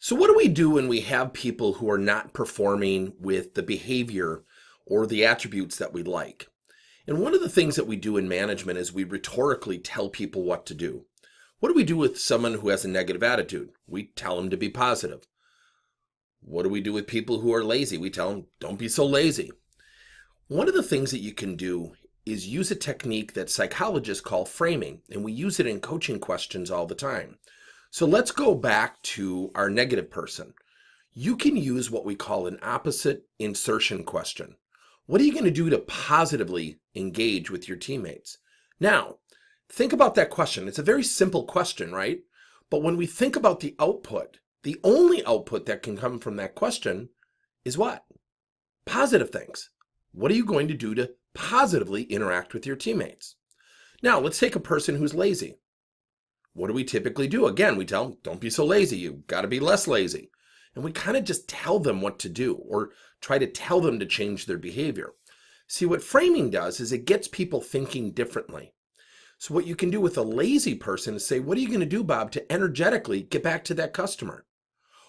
So, what do we do when we have people who are not performing with the behavior or the attributes that we like? And one of the things that we do in management is we rhetorically tell people what to do. What do we do with someone who has a negative attitude? We tell them to be positive. What do we do with people who are lazy? We tell them, don't be so lazy. One of the things that you can do is use a technique that psychologists call framing, and we use it in coaching questions all the time. So let's go back to our negative person. You can use what we call an opposite insertion question. What are you going to do to positively engage with your teammates? Now, think about that question. It's a very simple question, right? But when we think about the output, the only output that can come from that question is what? Positive things. What are you going to do to positively interact with your teammates? Now, let's take a person who's lazy. What do we typically do? Again, we tell them, don't be so lazy. You've got to be less lazy. And we kind of just tell them what to do or try to tell them to change their behavior. See, what framing does is it gets people thinking differently. So what you can do with a lazy person is say, what are you going to do, Bob, to energetically get back to that customer?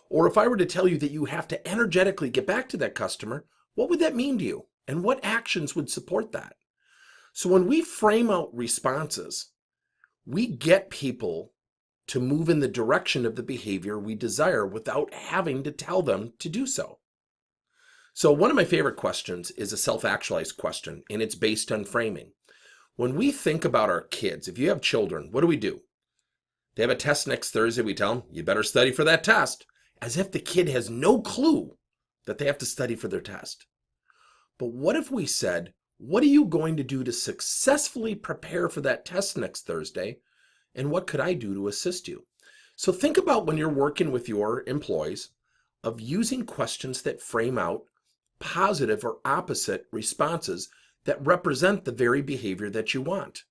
Or if I were to tell you that you have to energetically get back to that customer, what would that mean to you? And what actions would support that? So when we frame out responses, we get people to move in the direction of the behavior we desire without having to tell them to do so. So one of my favorite questions is a self-actualized question, and it's based on framing. When we think about our kids, if you have children, what do? They have a test next Thursday, we tell them, you better study for that test, as if the kid has no clue that they have to study for their test. But what if we said, what are you going to do to successfully prepare for that test next Thursday? And what could I do to assist you? So think about when you're working with your employees of using questions that frame out positive or opposite responses that represent the very behavior that you want.